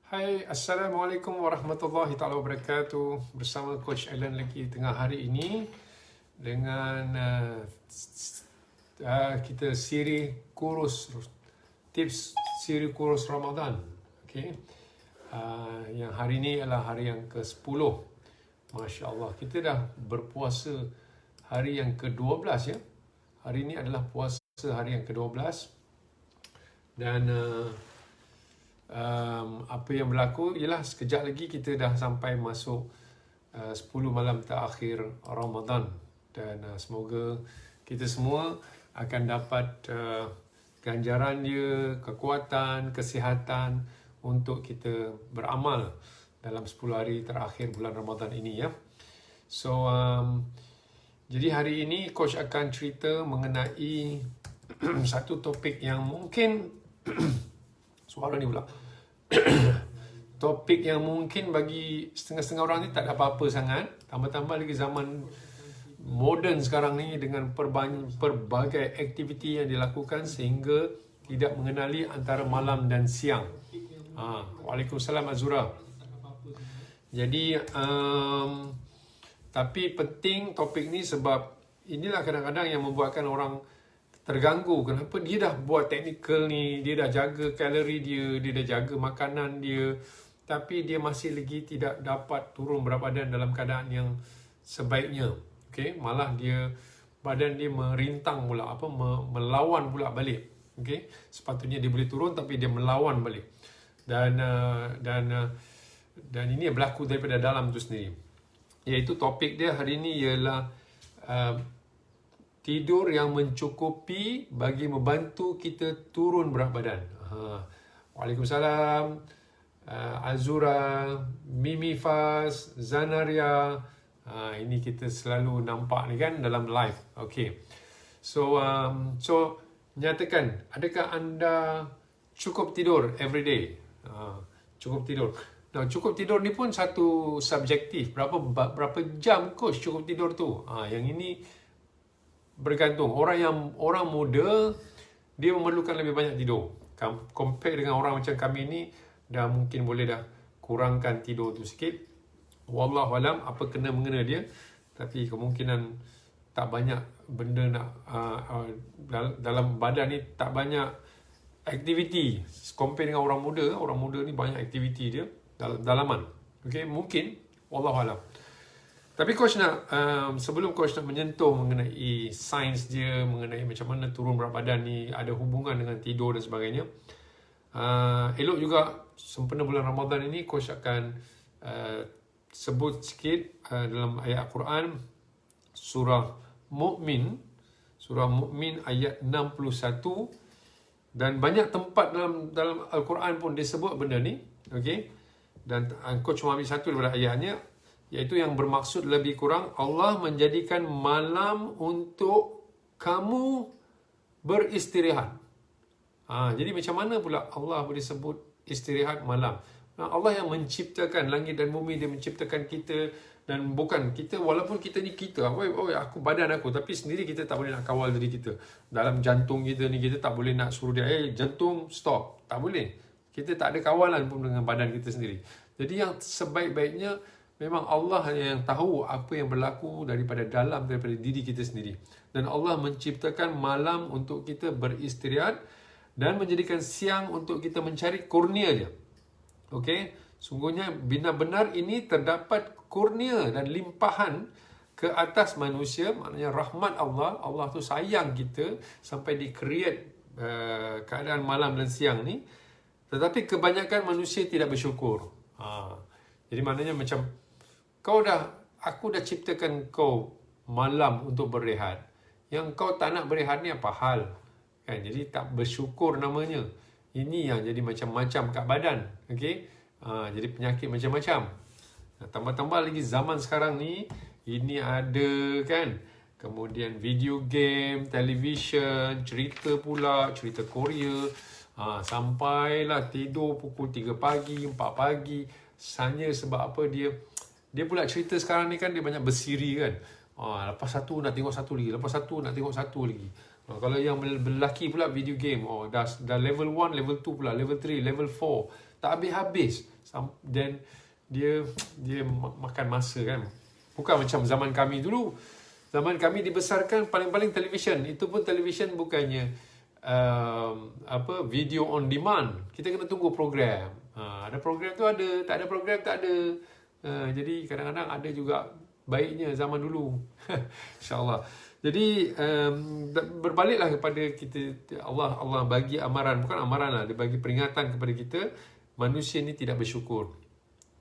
Hai, Assalamualaikum warahmatullahi taala wabarakatuh. Bersama Coach Alan lagi tengah hari ini dengan kita siri kurus tips siri kurus Ramadan. Okay. Yang hari ini adalah hari yang ke-10. Masya Allah, kita dah berpuasa hari yang ke-12 ya. Hari ini adalah puasa hari yang ke-12 dan apa yang berlaku ialah sekejap lagi kita dah sampai masuk 10 malam terakhir Ramadan dan semoga kita semua akan dapat ganjaran dia, kekuatan, kesihatan untuk kita beramal dalam 10 hari terakhir bulan Ramadan ini ya. So jadi hari ini coach akan cerita mengenai satu topik yang mungkin suara ni pula topik yang mungkin bagi setengah-setengah orang ni tak ada apa-apa sangat, tambah-tambah lagi zaman moden sekarang ni dengan pelbagai aktiviti yang dilakukan sehingga tidak mengenali antara malam dan siang. Waalaikumsalam Azura. Jadi tapi penting topik ni sebab inilah kadang-kadang yang membuatkan orang terganggu. Kenapa dia dah buat teknikal ni, dia dah jaga kalori dia dah jaga makanan dia, tapi dia masih lagi tidak dapat turun berat badan dalam keadaan yang sebaiknya. Okay? Malah badan dia merintang pula, melawan pula balik. Okay? Sepatutnya dia boleh turun tapi dia melawan balik. Dan ini berlaku daripada dalam tu sendiri. Iaitu topik dia hari ini ialah tidur yang mencukupi bagi membantu kita turun berat badan. Waalaikumsalam. Azura, Mimi Faz, Zanaria. Ini kita selalu nampak ni kan dalam live. Okay. So nyatakan, adakah anda cukup tidur every day? Cukup tidur. Nah, cukup tidur ni pun satu subjektif. Berapa jam coach cukup tidur tu? Yang ini bergantung. Orang muda dia memerlukan lebih banyak tidur. Compare dengan orang macam kami ni dah mungkin boleh dah kurangkan tidur tu sikit. Wallahualam apa kena mengena dia, tapi kemungkinan tak banyak benda nak dalam badan ni, tak banyak aktiviti. Compare dengan orang muda ni banyak aktiviti dia dalaman. Okay, mungkin wallahualam. Tapi coach nak, sebelum coach nak menyentuh mengenai sains dia, mengenai macam mana turun berat badan ni ada hubungan dengan tidur dan sebagainya, elok juga sempena bulan Ramadan ini coach akan sebut sikit dalam ayat Al-Quran surah Mu'min ayat 61, dan banyak tempat dalam Al-Quran pun disebut benda ni. Okay? Dan coach cuma ambil satu daripada ayatnya, iaitu yang bermaksud lebih kurang Allah menjadikan malam untuk kamu beristirahat. Jadi macam mana pula Allah boleh sebut istirahat malam? Allah yang menciptakan langit dan bumi, dia menciptakan kita, dan bukan kita, walaupun kita ni aku badan aku, tapi sendiri kita tak boleh nak kawal diri kita. Dalam jantung kita ni kita tak boleh nak suruh dia, jantung stop, tak boleh. Kita tak ada kawalan pun dengan badan kita sendiri. Jadi yang sebaik-baiknya memang Allah hanya yang tahu apa yang berlaku daripada diri kita sendiri. Dan Allah menciptakan malam untuk kita beristirahat dan menjadikan siang untuk kita mencari kurnia dia. Okey, sungguhnya benar-benar ini terdapat kurnia dan limpahan ke atas manusia, maknanya rahmat Allah. Allah tu sayang kita sampai di-create keadaan malam dan siang ni. Tetapi kebanyakan manusia tidak bersyukur. Jadi maknanya macam aku dah ciptakan kau malam untuk berehat, yang kau tak nak berehat ni apa hal? Kan? Jadi tak bersyukur namanya. Ini yang jadi macam-macam kat badan. Okay? Jadi penyakit macam-macam. Tambah-tambah lagi zaman sekarang ni, ini ada kan, kemudian video game, television, cerita pula, cerita Korea. Sampailah tidur pukul 3 pagi, 4 pagi. Hanya sebab apa dia pula cerita sekarang ni kan, dia banyak bersiri kan. Lepas satu nak tengok satu lagi, lepas satu nak tengok satu lagi. Kalau yang lelaki pula video game, dah level 1, level 2 pula, level 3, level 4. Tak habis-habis. Then dia makan masa kan. Bukan macam zaman kami dulu. Zaman kami dibesarkan paling-paling televisyen. Itu pun televisyen bukannya video on demand. Kita kena tunggu program. Ada program tu ada, tak ada program tak ada. Jadi kadang-kadang ada juga baiknya zaman dulu. InsyaAllah. Jadi berbaliklah kepada kita. Allah bagi amaran, bukan amaran lah, dia bagi peringatan kepada kita. Manusia ni tidak bersyukur.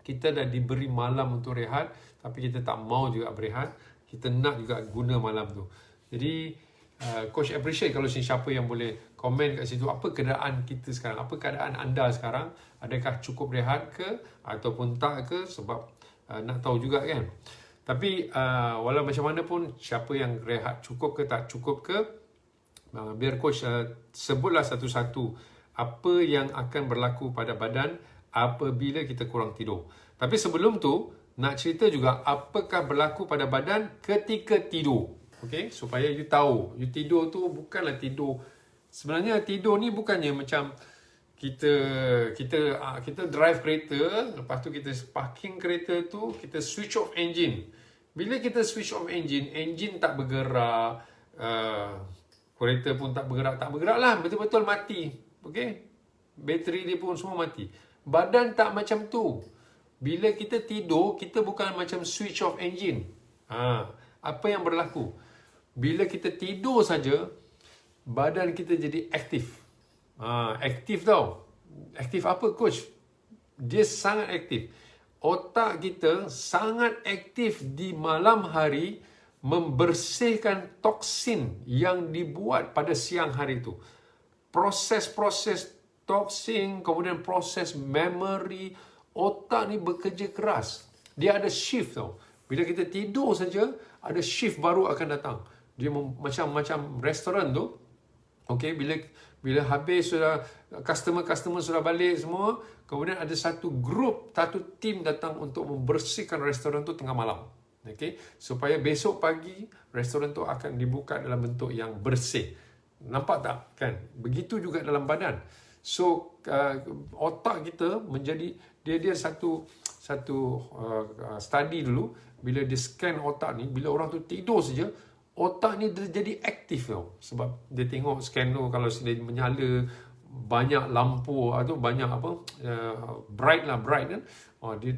Kita dah diberi malam untuk rehat, tapi kita tak mau juga berehat. Kita nak juga guna malam tu. Jadi Coach appreciate kalau siapa yang boleh komen kat situ, apa keadaan kita sekarang, apa keadaan anda sekarang, adakah cukup rehat ke ataupun tak ke, sebab nak tahu juga kan. Tapi walau macam mana pun, siapa yang rehat cukup ke tak cukup ke, biar Coach sebutlah satu-satu apa yang akan berlaku pada badan apabila kita kurang tidur. Tapi sebelum tu, nak cerita juga apakah berlaku pada badan ketika tidur. Okay? Supaya you tahu, you tidur tu bukanlah tidur. Sebenarnya tidur ni bukannya macam kita drive kereta, lepas tu kita parking kereta tu, kita switch off engine. Bila kita switch off engine, engine tak bergerak, kereta pun tak bergerak lah, betul-betul mati. Okay? Bateri dia pun semua mati. Badan tak macam tu. Bila kita tidur, kita bukan macam switch off engine. Apa yang berlaku? Bila kita tidur saja, badan kita jadi aktif. Aktif tau. Aktif apa, Coach? Dia sangat aktif. Otak kita sangat aktif di malam hari membersihkan toksin yang dibuat pada siang hari itu. Proses-proses toksin, kemudian proses memory, otak ni bekerja keras. Dia ada shift tau. Bila kita tidur saja, ada shift baru akan datang. Dia macam restoran tu. Okay, bila habis sudah, customer sudah balik semua, kemudian ada satu team datang untuk membersihkan restoran tu tengah malam. Okay, supaya besok pagi restoran tu akan dibuka dalam bentuk yang bersih. Nampak tak kan? Begitu juga dalam badan. So otak kita menjadi dia satu study dulu, bila dia scan otak ni, bila orang tu tidur saja, otak ni dia jadi aktif tau. Sebab dia tengok scan tu, kalau dia menyala banyak lampu atau banyak bright kan, dia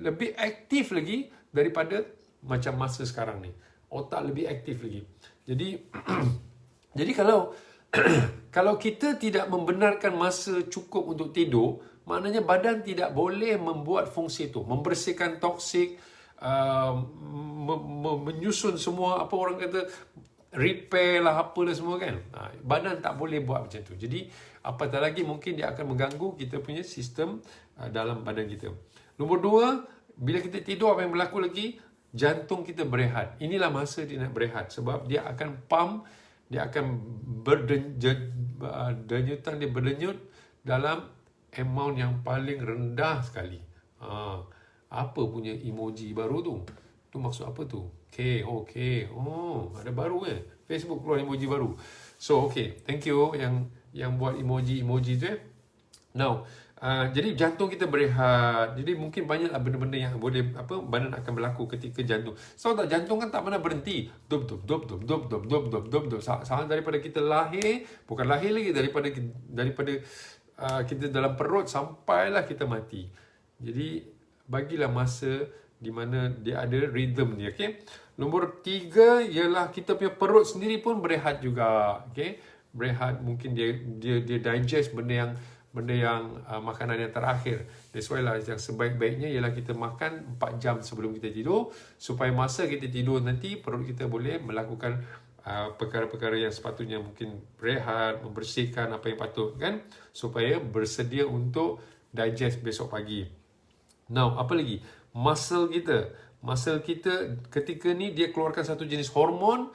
lebih aktif lagi daripada macam masa sekarang ni. Otak lebih aktif lagi. Jadi kalau kita tidak membenarkan masa cukup untuk tidur, maknanya badan tidak boleh membuat fungsi itu, membersihkan toksik, menyusun semua, apa orang kata, repair lah, apalah semua kan. Badan tak boleh buat macam tu. Jadi apatah lagi mungkin dia akan mengganggu kita punya sistem dalam badan kita. Nombor 2, bila kita tidur, apa yang berlaku lagi? Jantung kita berehat. Inilah masa dia nak berehat, sebab dia akan pump, dia akan denyutan dia berdenyut dalam amount yang paling rendah sekali. Apa punya emoji baru tu? Tu maksud apa tu? Okay. Ada baru Facebook keluar emoji baru. So thank you yang buat emoji tu. Now, jadi jantung kita berehat. Jadi mungkin banyaklah benda-benda yang boleh badan akan berlaku ketika jantung. So tak, jantung kan tak pernah berhenti. Dop. Daripada kita lahir, bukan lahir lagi, daripada kita dalam perut sampailah kita mati. Jadi bagilah masa di mana dia ada rhythm dia. Okay? Nombor 3 ialah kita punya perut sendiri pun berehat juga. Okay? Berehat, mungkin dia digest benda yang makanan yang terakhir. That's why lah, yang sebaik-baiknya ialah kita makan 4 jam sebelum kita tidur, supaya masa kita tidur nanti perut kita boleh melakukan perkara-perkara yang sepatutnya, mungkin berehat, membersihkan apa yang patut kan, supaya bersedia untuk digest besok pagi. Now, apa lagi? Muscle kita ketika ni dia keluarkan satu jenis hormon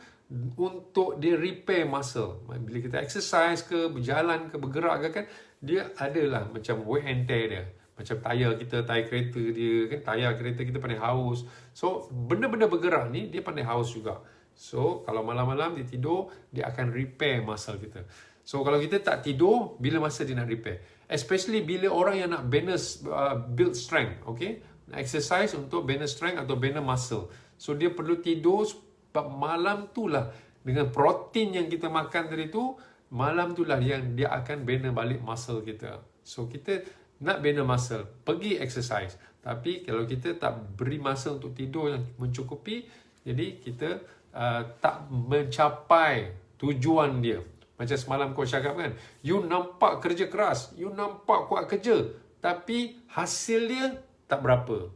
untuk dia repair muscle. Bila kita exercise ke, berjalan ke, bergerak ke kan, dia adalah macam wear and tear dia. Macam tayar kereta dia kan, tayar kereta kita pandai haus. So benda-benda bergerak ni dia pandai haus juga. So, kalau malam-malam dia tidur, dia akan repair muscle kita. So, kalau kita tak tidur, bila masa dia nak repair? Especially bila orang yang nak build strength, okay? Exercise untuk bina strength atau bina muscle. So, dia perlu tidur sebab malam tu lah, dengan protein yang kita makan tadi tu, malam tu lah yang dia akan bina balik muscle kita. So, kita nak bina muscle, pergi exercise. Tapi kalau kita tak beri masa untuk tidur yang mencukupi, jadi kita tak mencapai tujuan dia. Macam semalam coach cakap kan, you nampak kerja keras, you nampak kuat kerja, tapi hasil dia tak berapa.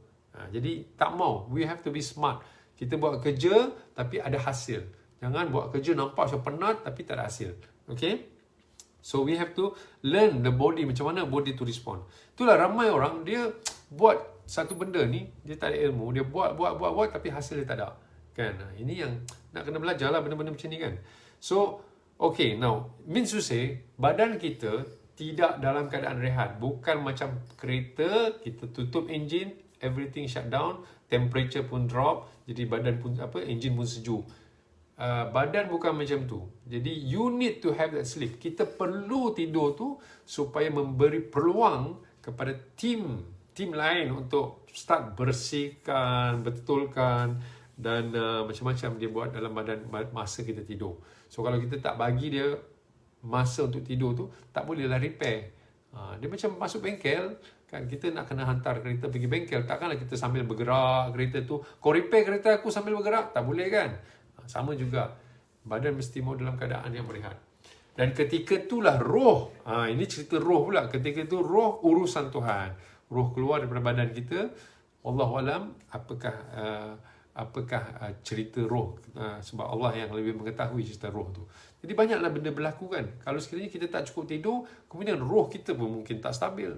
Jadi tak mau, we have to be smart. Kita buat kerja tapi ada hasil. Jangan buat kerja nampak macam penat tapi tak ada hasil. Okay? So we have to learn the body, macam mana body to respond. Itulah ramai orang dia buat satu benda ni, dia tak ada ilmu, dia buat tapi hasil dia tak ada. Kan? Ini yang nak kena belajar lah benda-benda macam ni kan. So, okay, now, means to say, badan kita tidak dalam keadaan rehat. Bukan macam kereta, kita tutup enjin, everything shut down, temperature pun drop, jadi badan pun, enjin pun sejuk. Badan bukan macam tu. Jadi, you need to have that sleep. Kita perlu tidur tu supaya memberi peluang kepada tim lain untuk start bersihkan, betulkan, dan macam-macam dia buat dalam badan masa kita tidur. So kalau kita tak bagi dia masa untuk tidur tu, tak bolehlah repair. Dia macam masuk bengkel kan, kita nak kena hantar kereta pergi bengkel, takkanlah kita sambil bergerak kereta tu, kau repair kereta aku sambil bergerak, tak boleh kan. Sama juga, badan mesti mau dalam keadaan yang berehat. Dan ketika itulah roh, ini cerita roh pula, ketika itu roh urusan Tuhan, roh keluar daripada badan kita. Wallahualam, apakah cerita roh, sebab Allah yang lebih mengetahui cerita roh tu. Jadi banyaklah benda berlaku kan. Kalau sekiranya kita tak cukup tidur, kemudian roh kita pun mungkin tak stabil.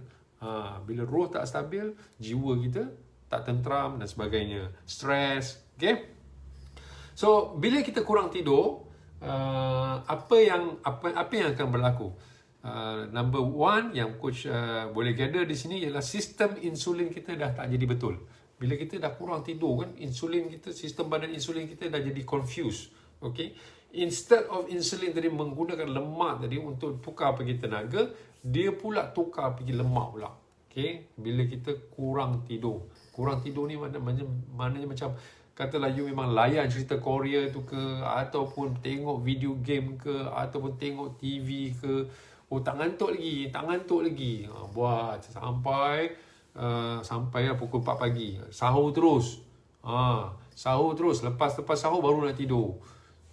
Bila roh tak stabil, jiwa kita tak tenteram dan sebagainya, stres. Okay? So bila kita kurang tidur, apa yang akan berlaku? Number one yang coach boleh gather di sini ialah sistem insulin kita dah tak jadi betul. Bila kita dah kurang tidur kan, insulin kita, sistem badan insulin kita dah jadi confused. Okay? Instead of insulin tadi menggunakan lemak tadi untuk tukar pergi tenaga, dia pula tukar pergi lemak pula. Okay? Bila kita kurang tidur. Kurang tidur ni maknanya macam, katalah you memang layan cerita Korea tu ke, ataupun tengok video game ke, ataupun tengok TV ke, tak ngantuk lagi. Buat sampai pukul 4 pagi. Sahur terus. Lepas sahur baru nak tidur.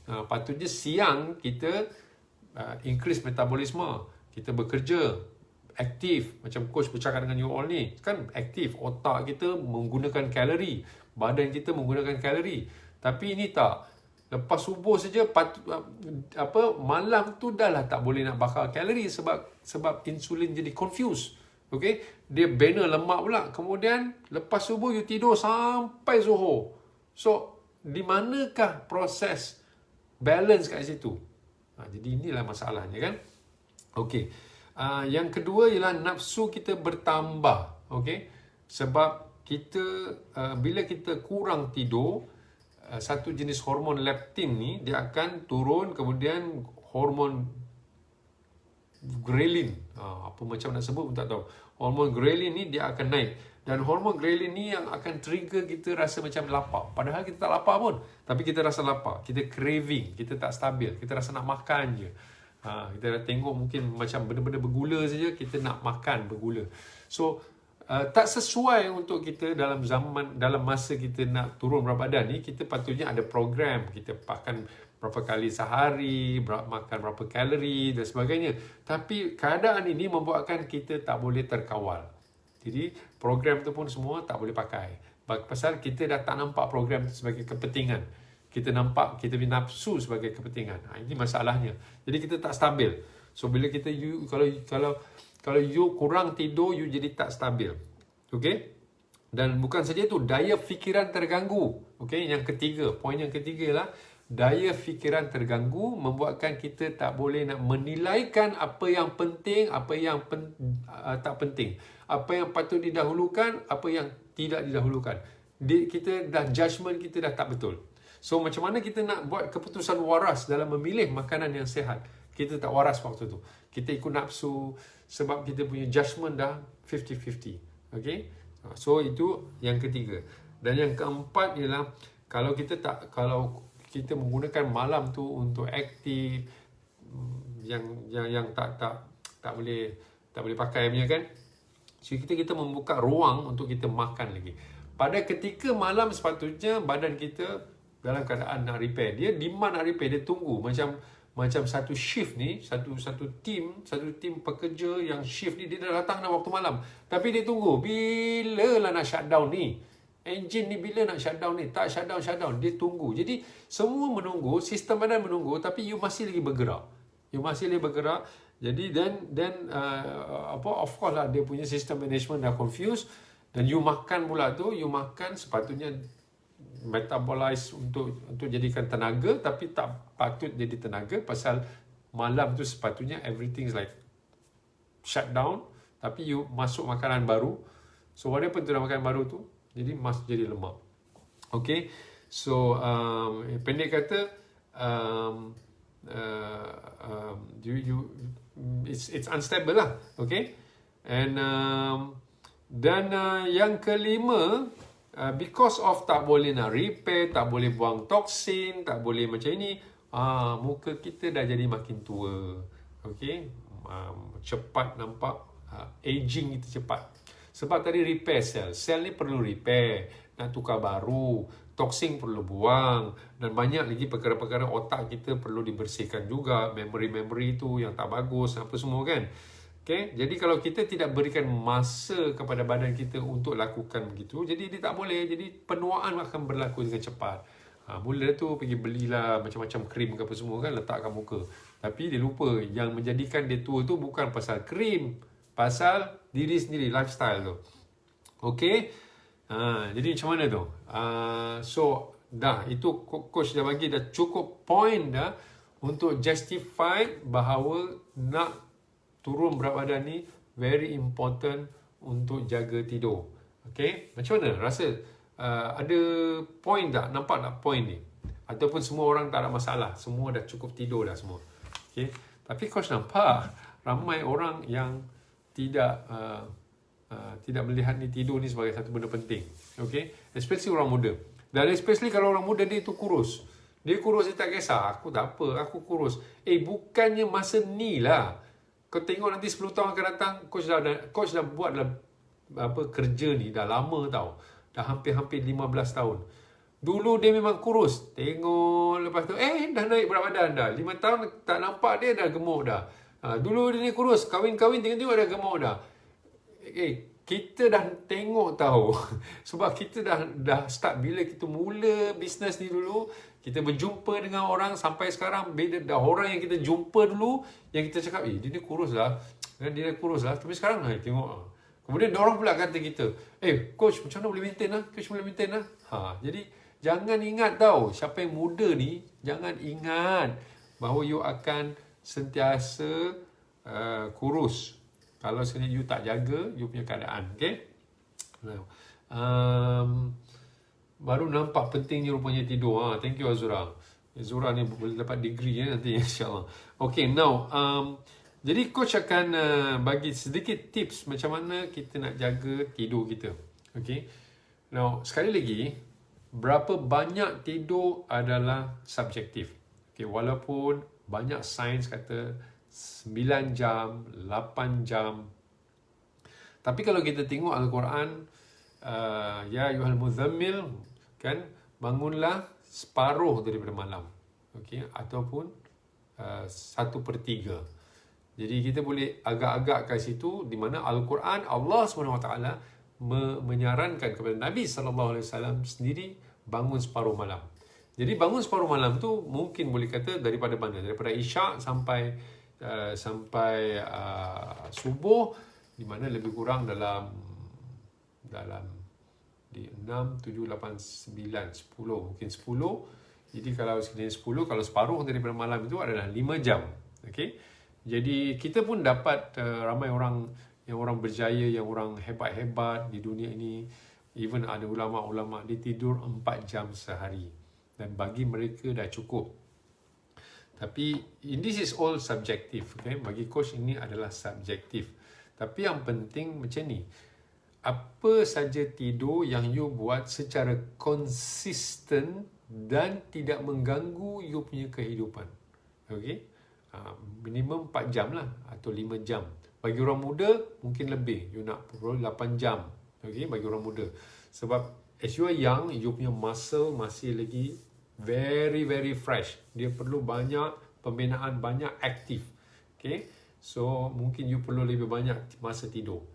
Patutnya siang kita increase metabolisme. Kita bekerja, aktif. Macam coach bercakap dengan you all ni. Kan aktif. Otak kita menggunakan kalori. Badan kita menggunakan kalori. Tapi ini tak. Lepas subuh saja malam tu dah lah tak boleh nak bakar kalori sebab insulin jadi confused. Okay? Dia bina lemak pula. Kemudian lepas subuh you tidur sampai zuhur. So di manakah proses balance kat situ? Jadi inilah masalahnya kan. Okay. Yang kedua ialah nafsu kita bertambah. Okay? Sebab kita bila kita kurang tidur, satu jenis hormon leptin ni dia akan turun, kemudian hormon ghrelin, apa macam nak sebut pun tak tahu. Hormon ghrelin ni dia akan naik, dan hormon ghrelin ni yang akan trigger kita rasa macam lapar, padahal kita tak lapar pun, tapi kita rasa lapar, kita craving, kita tak stabil, kita rasa nak makan je. Kita tengok mungkin macam benda-benda bergula saja, kita nak makan bergula. So tak sesuai untuk kita dalam masa kita nak turun berat badan ni. Kita patutnya ada program, kita makan berapa kali sehari, makan berapa kalori dan sebagainya. Tapi keadaan ini membuatkan kita tak boleh terkawal. Jadi program tu pun semua tak boleh pakai. Pasal kita dah tak nampak program tu sebagai kepentingan. Kita nampak kita punya nafsu sebagai kepentingan. Ini masalahnya. Jadi kita tak stabil. So bila kita kalau you kurang tidur, you jadi tak stabil. Okay? Dan bukan saja itu, daya fikiran terganggu. Okay? Yang ketiga, poin yang ketiga ialah daya fikiran terganggu membuatkan kita tak boleh nak menilaikan apa yang penting, apa yang tak penting. Apa yang patut didahulukan, apa yang tidak didahulukan. Kita dah judgement kita dah tak betul. So macam mana kita nak buat keputusan waras dalam memilih makanan yang sihat? Kita tak waras waktu tu. Kita ikut nafsu sebab kita punya judgement dah 50-50. Okay? So itu yang ketiga. Dan yang keempat ialah kalau kita menggunakan malam tu untuk aktif, yang tak boleh pakai punya kan. So kita membuka ruang untuk kita makan lagi. Pada ketika malam sepatutnya badan kita dalam keadaan nak repair. Dia demand nak repair, dia tunggu macam satu shift ni, satu tim pekerja yang shift ni dia dah datang dah waktu malam. Tapi dia tunggu bila lah nak shutdown ni. Engine ni bila nak shutdown ni? Tak shutdown. Dia tunggu. Jadi semua menunggu, sistem badan menunggu, tapi you masih lagi bergerak. Jadi of course lah dia punya sistem management dah confused. Dan you makan pula tu, sepatutnya metabolize untuk jadikan tenaga, tapi tak patut jadi tenaga pasal malam tu sepatutnya everything is like shutdown, tapi you masuk makanan baru. So whatever tu dah makan baru tu, jadi masuk jadi lemak. Okay, so pendek kata, it's unstable lah. Okay, and dan yang kelima, because of tak boleh nak repair, tak boleh buang toksin, tak boleh macam ini, muka kita dah jadi makin tua. Okay, cepat nampak aging kita cepat. Sebab tadi repair sel ni perlu repair, nak tukar baru, toksin perlu buang, dan banyak lagi perkara-perkara otak kita perlu dibersihkan juga, memory tu yang tak bagus, apa semua kan. Okay? Jadi kalau kita tidak berikan masa kepada badan kita untuk lakukan begitu, jadi dia tak boleh, jadi penuaan akan berlaku dengan cepat. Mula tu pergi belilah macam-macam krim ke apa semua kan, letakkan muka. Tapi dia lupa yang menjadikan dia tua tu bukan pasal krim, pasal diri sendiri, lifestyle tu. Okay? Jadi macam mana tu? So, dah, itu coach dah bagi dah cukup point dah untuk justify bahawa nak turun berat badan ni very important untuk jaga tidur. Okay? Macam mana? Rasa ada point tak? Nampak tak point ni? Ataupun semua orang tak ada masalah? Semua dah cukup tidur dah semua. Okay? Tapi coach nampak ramai orang yang tidak melihat ni tidur ni sebagai satu benda penting. Okay? Especially orang muda. Dan especially kalau orang muda dia tu kurus. Dia kurus, dia tak kisah. Aku tak apa, aku kurus. Bukannya masa ni lah. Kau tengok nanti 10 tahun akan datang, coach dah buat kerja ni dah lama tau. Dah hampir-hampir 15 tahun. Dulu dia memang kurus. Tengok lepas tu, dah naik berat badan dah. 5 tahun tak nampak dia dah gemuk dah. Dulu dia ni kurus, kahwin-kahwin tengok-tengok dah gemuk dah. Kita dah tengok tahu. Sebab kita dah start bila kita mula bisnes ni dulu, kita berjumpa dengan orang sampai sekarang, beda dah orang yang kita jumpa dulu, yang kita cakap, dia ni kurus lah. Dia kurus lah. Tapi sekarang tengok. Kemudian orang pula kata kita, coach macam mana boleh maintain lah? Coach boleh maintain lah? Jadi jangan ingat tahu, siapa yang muda ni, jangan ingat bahawa you akan sentiasa kurus kalau sekali you tak jaga you punya keadaan. Okay? Baru nampak pentingnya rupanya tidur. Thank you Azura. Azura ni boleh dapat degree nanti insyaAllah. Okay, now jadi coach akan bagi sedikit tips macam mana kita nak jaga tidur kita. Okay, now sekali lagi, berapa banyak tidur adalah subjektif. Okay, walaupun banyak sains kata 9 jam, 8 jam. Tapi kalau kita tengok Al-Quran, ya ayyuhal muzammil, kan, bangunlah separuh daripada malam. Okay, ataupun 1/3. Jadi kita boleh agak-agak kat situ, di mana Al-Quran, Allah SWT menyarankan kepada Nabi SAW sendiri bangun separuh malam. Jadi bangun separuh malam tu mungkin boleh kata daripada mana? Daripada Isyak sampai subuh, di mana lebih kurang dalam di 6, 7, 8, 9, 10, mungkin 10. Jadi kalau sekiranya 10, kalau separuh daripada malam itu adalah 5 jam. Okay? Jadi kita pun dapat ramai orang yang orang berjaya, yang orang hebat-hebat di dunia ini. Even ada ulama-ulama dia tidur 4 jam sehari. dan bagi mereka dah cukup. Tapi this is all subjective, okay? Bagi coach ini adalah subjektif. Tapi yang penting macam ni, apa saja tidur yang you buat secara konsisten dan tidak mengganggu you punya kehidupan. Okay? Minimum 4 jam lah atau 5 jam. Bagi orang muda mungkin lebih, you nak 8 jam. Okay? Bagi orang muda. Sebab as you are young, you punya muscle masih lagi very very fresh. Dia perlu banyak pembinaan, banyak aktif. Okay? So mungkin you perlu lebih banyak masa tidur.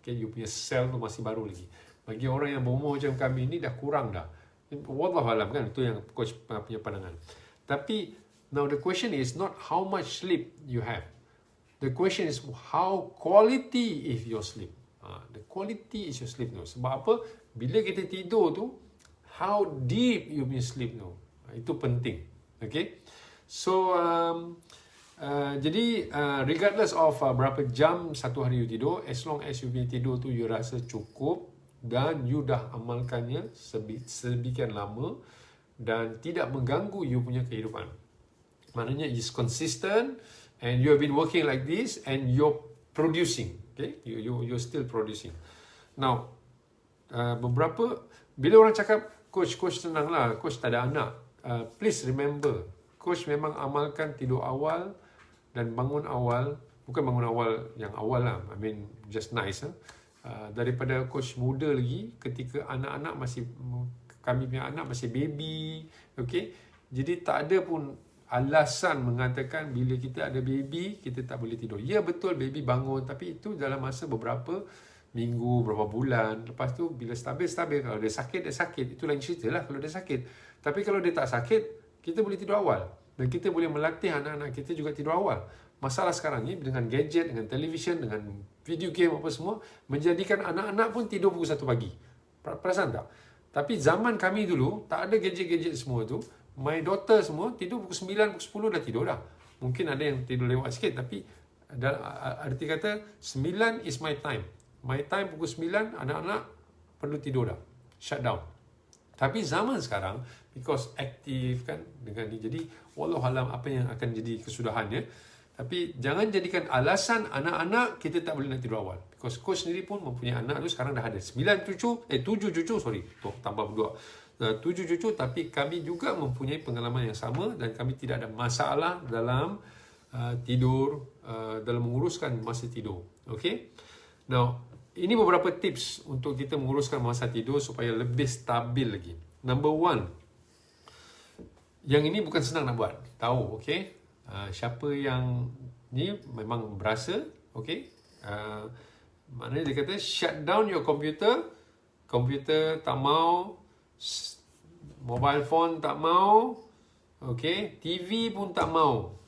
Okay? You punya sel tu masih baru lagi. Bagi orang yang berumur macam kami ni dah kurang dah. Wallahualam kan, itu yang coach punya pandangan. Tapi now the question is not how much sleep you have. The question is how quality is your sleep. The quality is your sleep tu. Sebab apa? Bila kita tidur tu, how deep you punya sleep tu. Itu penting. Okay? So, jadi regardless of berapa jam satu hari you tidur, as long as you punya tidur tu you rasa cukup dan you dah amalkannya sedemikian lama dan tidak mengganggu you punya kehidupan. Maknanya is consistent and you have been working like this and you're producing. Okay? You're still producing. Now, bila orang cakap coach tenang lah, coach tak ada anak. Please remember, coach memang amalkan tidur awal dan bangun awal. Bukan bangun awal yang awal lah, I mean just nice. Daripada coach muda lagi, ketika anak-anak masih, kami punya anak masih baby. Okay? Jadi tak ada pun alasan mengatakan bila kita ada baby, kita tak boleh tidur. Ya betul, baby bangun, tapi itu dalam masa beberapa minggu, beberapa bulan. Lepas tu bila stabil. Kalau dia sakit. Itu lain cerita lah kalau dia sakit. Tapi kalau dia tak sakit, kita boleh tidur awal. Dan kita boleh melatih anak-anak kita juga tidur awal. Masalah sekarang ni dengan gadget, dengan television, dengan video game apa semua, menjadikan anak-anak pun tidur pukul 1 pagi. Perasan tak? Tapi zaman kami dulu, tak ada gadget-gadget semua tu. My daughter semua tidur pukul 9, pukul 10 dah tidur dah. Mungkin ada yang tidur lewat sikit, tapi arti kata 9 is my time. My time pukul 9, anak-anak perlu tidur dah. Shut down. Tapi zaman sekarang, because aktif kan dengan ni, jadi wallahualam apa yang akan jadi kesudahannya. Tapi jangan jadikan alasan anak-anak kita tak boleh nak tidur awal. Because coach sendiri pun mempunyai anak tu sekarang dah ada 7 cucu, sorry. Tuh, tambah berdua. 7 cucu, tapi kami juga mempunyai pengalaman yang sama dan kami tidak ada masalah dalam tidur, dalam menguruskan masa tidur. Okay? Now, ini beberapa tips untuk kita menguruskan masa tidur supaya lebih stabil lagi. Number 1, yang ini bukan senang nak buat. Tahu, okay? Siapa yang ni memang berasa, okay? Maknanya dia kata, shut down your computer. Computer tak mau, mobile phone tak mau, okay? TV pun tak mau,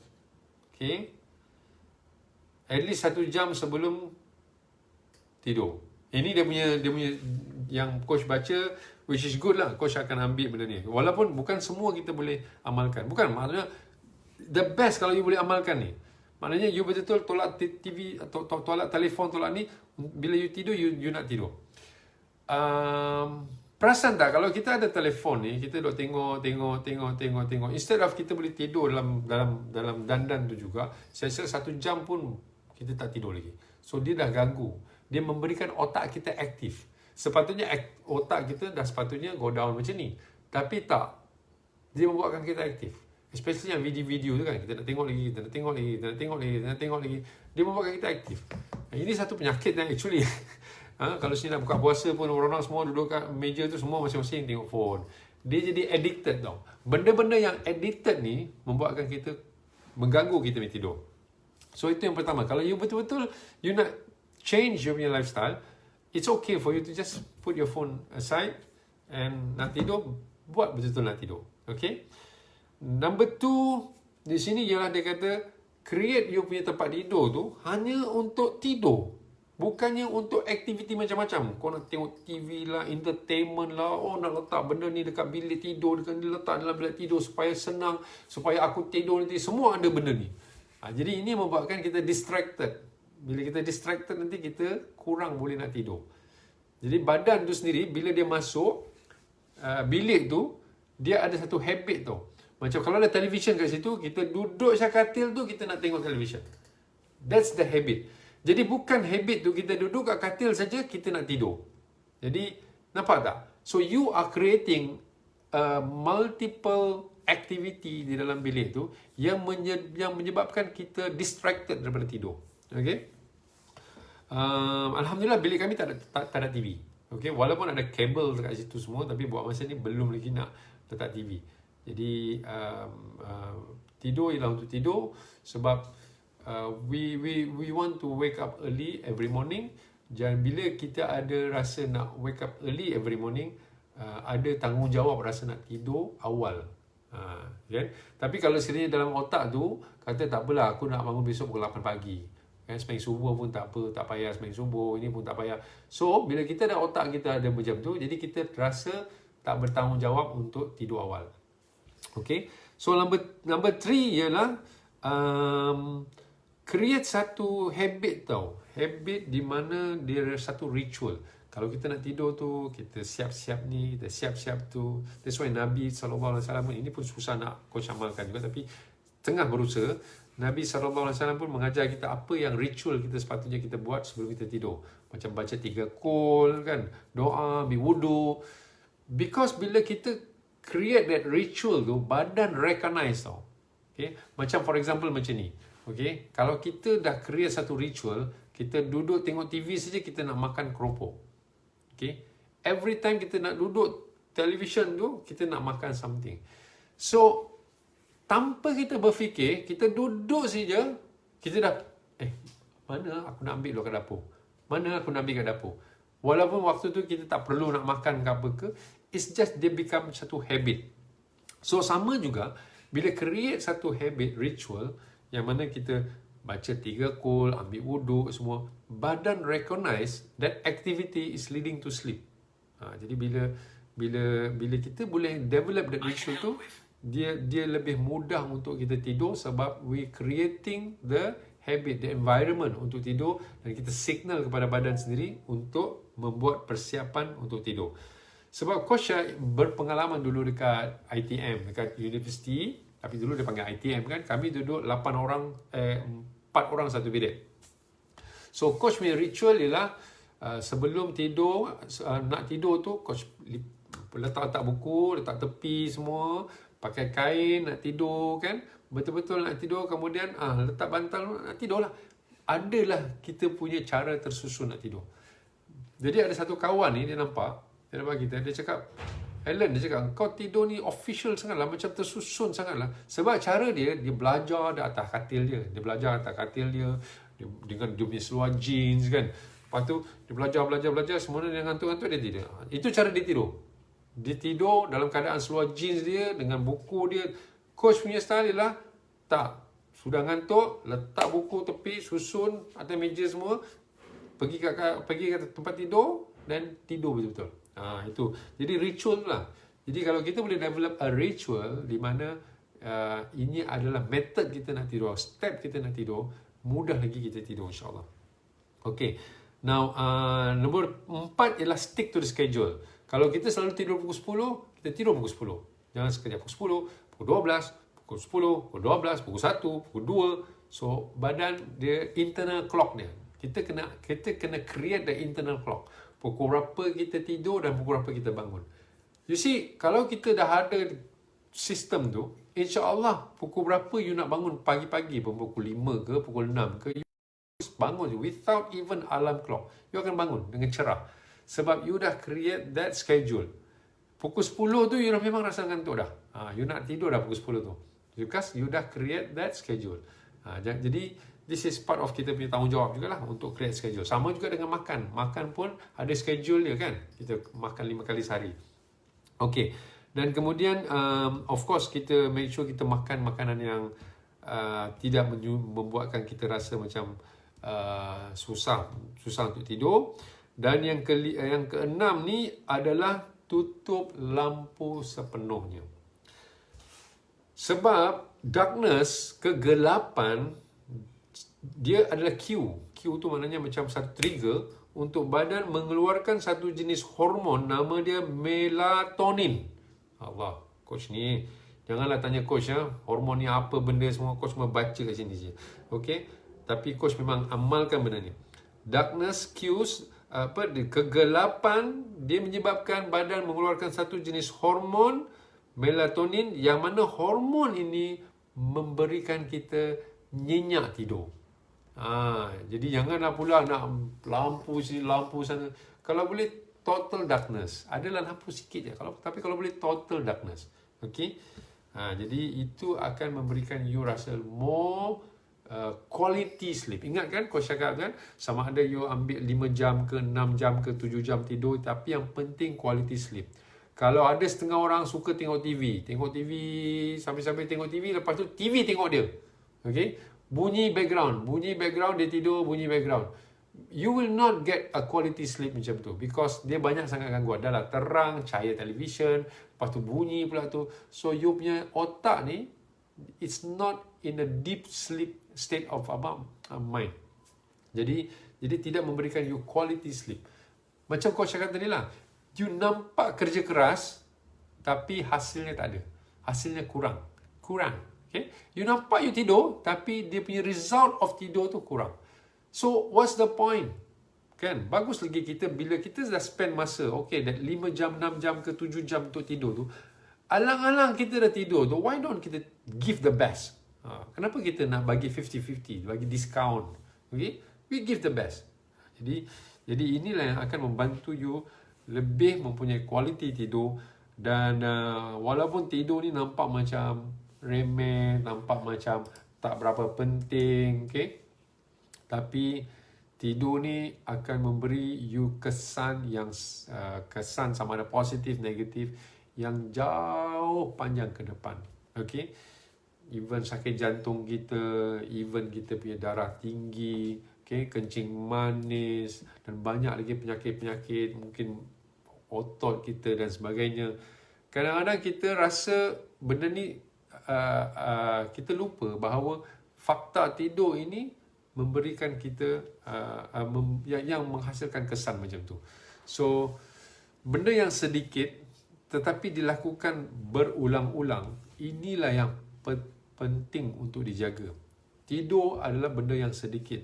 okay? At least 1 jam sebelum tidur. Ini dia punya yang coach baca, which is good lah. Coach akan ambil benda ni. Walaupun bukan semua kita boleh amalkan. Bukan, maksudnya the best kalau you boleh amalkan ni. Maknanya you betul-betul tolak TV atau tolak telefon, tolak ni. Bila you tidur, you nak tidur. Perasan tak kalau kita ada telefon ni, kita duk tengok. Instead of kita boleh tidur dalam dandan tu juga, saya rasa 1 jam pun kita tak tidur lagi. So dia dah ganggu. Dia memberikan otak kita aktif. Sepatutnya otak kita dah sepatutnya go down macam ni. Tapi tak. Dia membuatkan kita aktif. Especially yang video-video tu kan. Kita nak tengok lagi, kita nak tengok lagi. Dia membuatkan kita aktif. Ini satu penyakit yang actually. Kalau sini nak buka puasa pun orang-orang semua duduk kat meja tu semua masing-masing tengok phone. Dia jadi addicted tau. Benda-benda yang addicted ni membuatkan kita, mengganggu kita punya tidur. So itu yang pertama. Kalau you betul-betul you nak change your punya lifestyle, it's okay for you to just put your phone aside and nak tidur, buat betul-betul nak tidur. Okay? Number 2, di sini ialah dia kata, create you punya tempat tidur tu hanya untuk tidur. Bukannya untuk aktiviti macam-macam. Kau nak tengok TV lah, entertainment lah, nak letak benda ni dekat bilik tidur, letak dalam bilik tidur supaya senang, supaya aku tidur nanti. Semua ada benda ni. Jadi ini membuatkan kita distracted. Bila kita distracted nanti kita kurang boleh nak tidur. Jadi badan tu sendiri bila dia masuk bilik tu, dia ada satu habit tau. Macam kalau ada television kat situ, kita duduk atas katil tu, kita nak tengok television. That's the habit. Jadi bukan habit tu kita duduk kat katil saja, kita nak tidur. Jadi, nampak tak? So, you are creating multiple activity di dalam bilik tu yang menyebabkan kita distracted daripada tidur. Okay? Alhamdulillah bilik kami tak ada TV. Okay? Walaupun ada kabel dekat situ semua, tapi buat masa ni belum lagi nak letak TV. Jadi tidur ialah untuk tidur sebab we want to wake up early every morning. Dan bila kita ada rasa nak wake up early every morning, ada tanggungjawab rasa nak tidur awal. Kan? Tapi kalau sekiranya dalam otak tu kata tak apalah, aku nak bangun besok pukul 8 pagi. Kan, sembahyang subuh pun tak apa, tak payah sembahyang subuh, ini pun tak payah. So, bila kita ada otak kita ada macam tu, jadi kita rasa tak bertanggungjawab untuk tidur awal. Okay, so number 3 ialah create satu habit tau. Habit di mana dia satu ritual. Kalau kita nak tidur tu, kita siap-siap ni, kita siap-siap tu. That's why Nabi SAW, ini pun susah nak coach amalkan juga, tapi tengah berusaha. Nabi SAW pun mengajar kita apa yang ritual kita sepatutnya kita buat sebelum kita tidur. Macam baca 3 qul kan, doa, ambil wudu. Because bila kita create that ritual tu, badan recognize tau. Okay? Macam for example macam ni. Okay? Kalau kita dah create satu ritual, kita duduk tengok TV saja kita nak makan keropok. Okay? Every time kita nak duduk television tu, kita nak makan something. So, tanpa kita berfikir, kita duduk saja, kita dah, mana aku nak ambil lo kat dapur? Mana aku nak ambil kat dapur? Walaupun waktu tu kita tak perlu nak makan ke apa ke, it's just dia become satu habit. So sama juga, bila create satu habit, ritual, yang mana kita baca 3 qul, ambil wuduk semua, badan recognize that activity is leading to sleep. Jadi bila kita boleh develop that ritual tu, dia lebih mudah untuk kita tidur sebab we creating the habit, the environment untuk tidur, dan kita signal kepada badan sendiri untuk membuat persiapan untuk tidur. Sebab Coach Syah berpengalaman dulu dekat ITM, dekat universiti, tapi dulu dia panggil ITM kan, kami duduk 4 orang satu bilik. So Coach punya ritual ialah sebelum tidur, nak tidur tu Coach letak buku, letak tepi semua, pakai kain nak tidur kan, betul-betul nak tidur, kemudian letak bantal nak tidur lah. Adalah kita punya cara tersusun nak tidur. Jadi ada satu kawan ni, dia nampak kita, dia cakap, Alan, dia cakap, kau tidur ni official sangat lah, macam tersusun sangat lah. Sebab cara dia belajar di atas katil dia. Dia belajar atas katil dia dengan dia punya seluar jeans kan. Lepas tu, dia belajar, semua dia ngantuk-ngantuk, dia tidur. Itu cara dia tidur. Dia tidur dalam keadaan seluar jeans dia, dengan buku dia. Coach punya style ialah, tak. Sudah ngantuk, letak buku tepi, susun atas meja semua, pergi ke tempat tidur, dan tidur betul-betul. Itu. Jadi ritual lah. Jadi kalau kita boleh develop a ritual di mana ini adalah method kita nak tidur, step kita nak tidur, mudah lagi kita tidur insyaAllah. Okay. Now, nombor 4 ialah stick to the schedule. Kalau kita selalu tidur pukul 10, kita tidur pukul 10. Jangan sekejap pukul 10, pukul 12, pukul 10, pukul 12, pukul 1, pukul 2. So, badan dia internal clock dia. Kita kena create the internal clock. Pukul berapa kita tidur dan pukul berapa kita bangun. You see, kalau kita dah ada sistem tu, insya-Allah pukul berapa you nak bangun pagi-pagi pun, pukul 5 ke, pukul 6 ke, you bangun without even alarm clock. You akan bangun dengan cerah. Sebab you dah create that schedule. Pukul 10 tu you dah memang rasa ngantuk dah. You nak tidur dah pukul 10 tu. Because you dah create that schedule. Jadi this is part of kita punya tanggungjawab juga lah untuk create schedule. Sama juga dengan makan. Makan pun ada schedule dia kan. Kita makan 5 kali sehari. Okay. Dan kemudian, of course, kita make sure kita makan makanan yang tidak membuatkan kita rasa macam susah untuk tidur. Dan yang keenam ni adalah tutup lampu sepenuhnya. Sebab darkness, kegelapan, dia adalah cue. Cue tu maknanya macam satu trigger untuk badan mengeluarkan satu jenis hormon, nama dia melatonin. Allah, Coach ni. Janganlah tanya coach hormon ni apa benda semua, coach cuma baca kat sini je. Okey. Tapi coach memang amalkan benda ni. Darkness cues kegelapan dia menyebabkan badan mengeluarkan satu jenis hormon melatonin, yang mana hormon ini memberikan kita nyenyak tidur. Jadi janganlah pula nak lampu sini, lampu sana. Kalau boleh total darkness. Adalah lampu sikit je. Tapi kalau boleh total darkness. Okey. Jadi itu akan memberikan you rasa more quality sleep. Ingat kan coach cakap kan, sama ada you ambil 5 jam ke 6 jam ke 7 jam tidur, tapi yang penting quality sleep. Kalau ada setengah orang suka tengok TV sampai-sampai tengok TV, lepas tu TV tengok dia. Okey, bunyi background dia tidur, bunyi background. You will not get a quality sleep macam tu, because dia banyak sangat gangguan. Dah lah terang, cahaya television, lepas tu bunyi pula tu. So you punya otak ni, it's not in a deep sleep state of mind. Jadi tidak memberikan you quality sleep. Macam coach cakap tadi lah, you nampak kerja keras tapi hasilnya tak ada. Hasilnya kurang. Okay? You nampak you tidur tapi dia punya result of tidur tu kurang. So what's the point? Kan? Bagus lagi kita bila kita dah spend masa, okay, that 5 jam, 6 jam ke 7 jam untuk tidur tu, alang-alang kita dah tidur tu, why don't kita give the best? Kenapa kita nak bagi 50-50, bagi discount? Okay? We give the best. Jadi inilah yang akan membantu you lebih mempunyai quality tidur. Dan walaupun tidur ni nampak macam remeh, nampak macam tak berapa penting, okay? Tapi tidur ni akan memberi you kesan yang kesan sama ada positif, negatif, yang jauh panjang ke depan. Okay? Even sakit jantung kita, even kita punya darah tinggi, okay, kencing manis, dan banyak lagi penyakit-penyakit, mungkin otot kita dan sebagainya. Kadang-kadang kita rasa benda ni, kita lupa bahawa fakta tidur ini memberikan kita yang menghasilkan kesan macam tu. So benda yang sedikit tetapi dilakukan berulang-ulang, inilah yang penting untuk dijaga. Tidur adalah benda yang sedikit.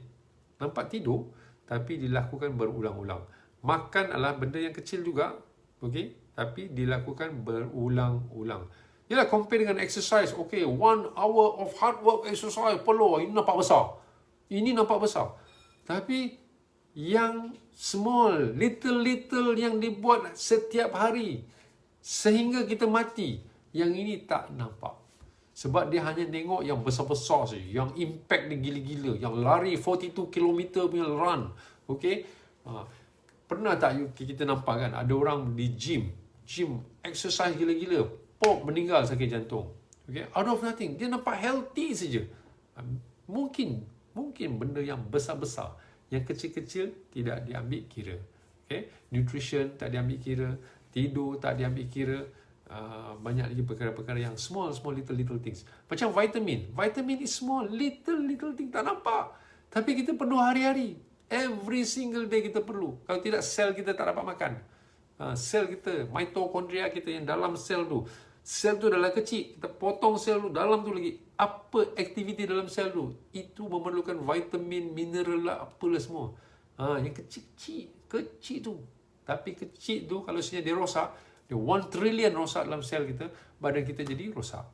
Nampak tidur tapi dilakukan berulang-ulang. Makan adalah benda yang kecil juga, okay? Tapi dilakukan berulang-ulang. Yalah, compare dengan exercise. Okay, 1 hour of hard work exercise perlu. Ini nampak besar. Tapi yang small, little yang dibuat setiap hari sehingga kita mati, yang ini tak nampak. Sebab dia hanya tengok yang besar-besar saja, yang impact dia gila-gila, yang lari 42 km punya run. Okay? Pernah tak kita nampak kan, ada orang di gym exercise gila-gila, pop, meninggal sakit jantung. Okay? Out of nothing, dia nampak healthy saja. Mungkin benda yang besar-besar, yang kecil-kecil tidak diambil kira. Okay? Nutrition tak diambil kira, tidur tak diambil kira, banyak lagi perkara-perkara yang small little things. Macam vitamin is small little thing, tak nampak, tapi kita perlu hari-hari, every single day kita perlu. Kalau tidak, sel kita tak dapat makan. Sel kita, mitokondria kita yang dalam sel tu adalah kecil, kita potong sel tu, dalam tu lagi apa aktiviti dalam sel tu, itu memerlukan vitamin, mineral lah, apalah semua. Yang kecil tu. Tapi kecil tu kalau sebenarnya dia rosak, dia 1 trillion rosak dalam sel kita, badan kita jadi rosak.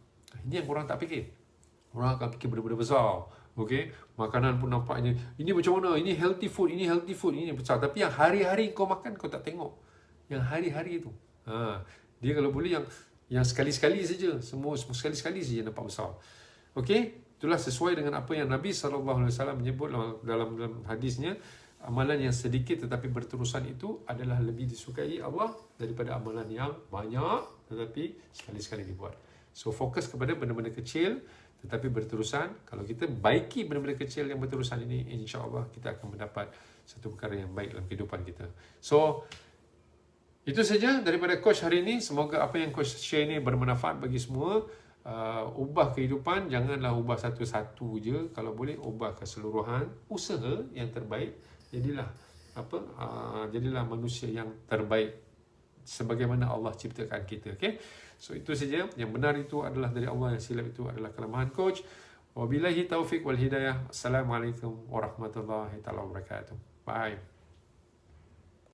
Ini yang korang tak fikir. Orang akan fikir benda-benda besar. Okay? Makanan pun nampaknya, ini macam mana, ini healthy food, ini besar. Tapi yang hari-hari kau makan, kau tak tengok. Yang hari-hari tu. Dia kalau boleh yang sekali-sekali saja, semua sekali-sekali saja nampak besar. Okay? Itulah sesuai dengan apa yang Nabi SAW menyebut dalam hadisnya. Amalan yang sedikit tetapi berterusan itu adalah lebih disukai Allah daripada amalan yang banyak tetapi sekali-sekali dibuat. So fokus kepada benda-benda kecil tetapi berterusan. Kalau kita baiki benda-benda kecil yang berterusan ini, insya-Allah kita akan mendapat satu perkara yang baik dalam kehidupan kita. So itu saja daripada coach hari ini. Semoga apa yang coach share ini bermanfaat bagi semua. Ubah kehidupan, janganlah ubah satu-satu je. Kalau boleh ubah keseluruhan, usaha yang terbaik. Jadilah manusia yang terbaik sebagaimana Allah ciptakan kita. Okay? So itu saja. Yang benar itu adalah dari Allah, yang silap itu adalah kelemahan coach. Wabillahi taufiq wal hidayah. Assalamualaikum warahmatullahi wabarakatuh. Bye.